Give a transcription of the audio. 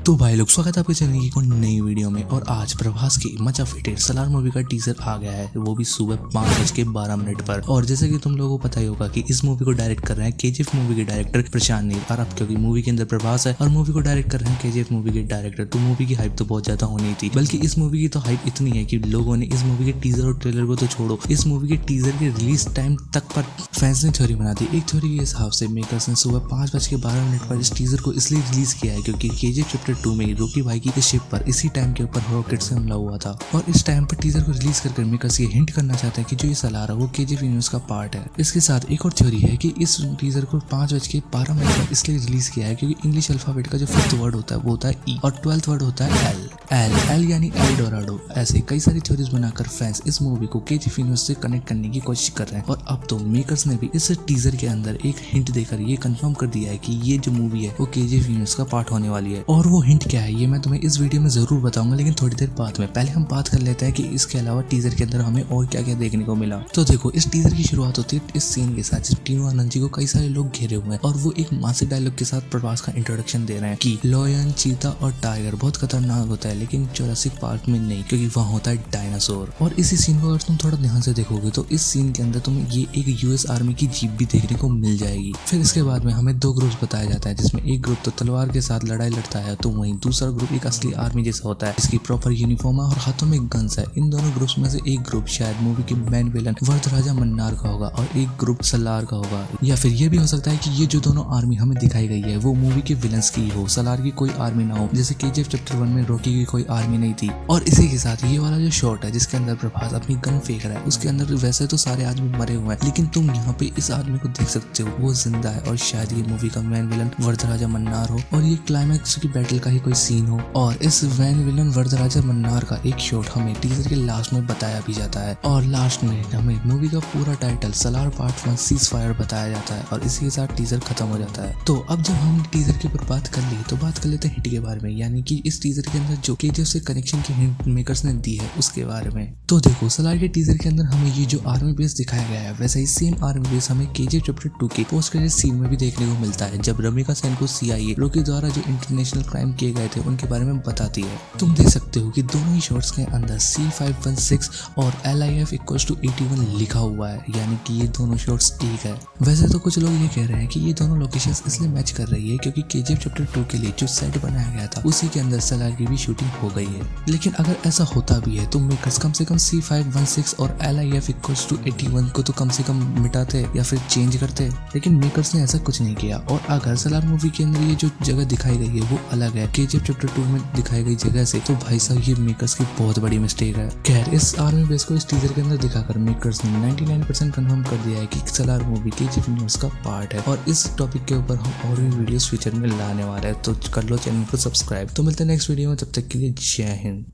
तो भाई लोग स्वागत है आपके चैनल की नई वीडियो में। और आज प्रभास की मचा फिटेड सलार मूवी का टीजर आ गया है, वो भी सुबह 5:12 पर। और जैसे कि तुम लोगों को पता ही होगा कि इस मूवी को डायरेक्ट कर रहे हैं केजीएफ मूवी के डायरेक्टर प्रशांत नील। और अब क्योंकि मूवी के अंदर प्रभास है और मूवी को डायरेक्ट कर रहे हैं केजीएफ मूवी के डायरेक्टर, तो मूवी की हाइप तो बहुत ज्यादा होनी थी। बल्कि इस मूवी की तो हाइप इतनी है कि लोगों ने इस मूवी के टीजर और ट्रेलर को तो छोड़ो, इस मूवी के टीजर के रिलीज टाइम तक पर फैंस ने थ्योरी बना दी। एक थ्योरी के हिसाब से मेकर्स ने सुबह 5:12 पर इस टीजर को इसलिए रिलीज किया है क्योंकि केजीएफ चैप्टर 2 में रॉकी भाई की शिप पर इसी टाइम के ऊपर रॉकेट से हमला हुआ था। और इस टाइम पर टीजर को रिलीज कर मेकर्स ये हिंट करना चाहते हैं कि जो ये सलार है वो केजीएफ यूनिवर्स का पार्ट है। इसके साथ एक और थ्योरी है कि इस टीजर को 5:12 पर इसलिए रिलीज किया है क्योंकि इंग्लिश अल्फाबेट का जो 5th वर्ड होता है वो होता है ई और 12th वर्ड होता है एल यानी एल डोराडो। ऐसे कई सारी थ्योरीज बनाकर फैंस इस मूवी को केजीएफ यूनिवर्स से कनेक्ट करने की कोशिश कर रहे हैं। और अब तो मेकर्स ने भी इस टीजर के अंदर एक हिंट देकर ये कंफर्म कर दिया है कि ये जो मूवी है वो केजीएफ यूनिवर्स का पार्ट होने वाली है। और वो हिंट क्या है ये मैं तुम्हें इस वीडियो में जरूर बताऊंगा, लेकिन थोड़ी देर बाद में। पहले हम बात कर लेते हैं कि इसके अलावा टीजर के अंदर हमें और क्या क्या देखने को मिला। तो देखो, इस टीजर की शुरुआत होती है इस सीन के साथ जब टीनू आनंद जी को कई सारे लोग घेरे हुए हैं और वो एक मासिक डायलॉग के साथ प्रभास का इंट्रोडक्शन दे रहे हैं कि लॉयन, चीता और टाइगर बहुत खतरनाक होता है लेकिन जुरासिक पार्क में नहीं, क्योंकि वहाँ होता है डायनासोर। और इसी सीन को अगर तुम थोड़ा ध्यान से देखोगे तो इस सीन के अंदर तुम्हें ये एक यूएस आर्मी की जीप भी देखने को मिल जाएगी। फिर इसके बाद में हमें 2 ग्रुप्स बताया जाता है जिसमें एक ग्रुप तो तलवार के साथ लड़ाई लड़ता है, तो वहीं दूसरा ग्रुप एक असली आर्मी जैसा होता है जिसकी प्रॉपर यूनिफॉर्म है और हाथों में गन्स है। इन दोनों ग्रुप्स में से एक ग्रुप शायद मूवी के मेन विलन वरदराजा मन्नार का होगा और एक ग्रुप सलार का होगा। या फिर ये भी हो सकता है कि ये जो दोनों आर्मी हमें दिखाई गई है वो मूवी के विलन्स की हो, सलार की कोई आर्मी ना हो, जैसे केजीएफ चैप्टर 1 में रॉकी की कोई आर्मी नहीं थी। और इसी के साथ ये वाला जो शॉट है जिसके अंदर प्रभास अपनी गन फेंक रहा है, उसके अंदर वैसे तो सारे आदमी मरे हुए हैं लेकिन तुम यहाँ पे इस आदमी को देख सकते हो वो जिंदा है और शायद ये मूवी का मेन विलन वरदराजा मन्नार हो और ये क्लाइमैक्स की बैटल का ही कोई सीन हो। और इस मेन विलन वरदराजा मन्नार का एक शॉट हमें टीजर के लास्ट में बताया भी जाता है और लास्ट में हमें मूवी का पूरा टाइटल सलार पार्ट 1 सीज़फायर बताया जाता है और इसी के साथ टीजर खत्म हो जाता है। तो अब जब हम टीजर के ऊपर बात कर ली तो बात कर लेते हैं हिट के बारे में, यानी कि इस टीजर के अंदर जो केजीएफ से कनेक्शन की हिंट मेकर्स ने दी है उसके बारे में। तो देखो, सलार के टीजर के अंदर हमें ये जो आर्मी बेस दिखाया गया है वैसे ही सेम आर्मी बेस हमें केजीएफ चैप्टर 2 के पोस्ट क्रेडिट सीन में भी देखने को मिलता है जब रमिका सेन को सीआईए रॉकी द्वारा जो इंटरनेशनल क्राइम किए गए थे उनके बारे में बताती है। तुम देख सकते हो कि दोनों ही शॉट्स के अंदर C516 और LIF = 81 लिखा हुआ है, यानी कि ये दोनों शॉट्स एक है। वैसे तो कुछ लोग ये कह रहे हैं कि ये दोनों लोकेशंस इसलिए मैच कर रही है क्योंकि केजीएफ चैप्टर 2 के लिए जो सेट बनाया गया था उसी के अंदर सलार की भी शूटिंग हो गई है। लेकिन अगर ऐसा होता भी है तो मेकर्स कम से कम C516 और LIF = 81 को तो कम से कम मिटाते या फिर चेंज करते, लेकिन मेकर्स ने ऐसा कुछ नहीं किया। और अगर सलार मूवी के अंदर ये जो जगह दिखाई गई है वो अलग है केजीएफ चैप्टर 2 में दिखाई गई जगह से, तो भाई साहब ये मेकर्स की बहुत बड़ी मिस्टेक है। खैर, इस आर्मी बेस को इस टीजर के अंदर दिखाकर मेकर्स ने 99% कंफर्म कर दिया है कि सलार मूवी केजीएफ यूनिवर्स का पार्ट है। और इस टॉपिक के ऊपर हम और भी वीडियोस फ्यूचर में लाने वाले हैं, तो कर लो चैनल को सब्सक्राइब। तो मिलते हैं नेक्स्ट वीडियो में, तब तक के लिए जय हिंद।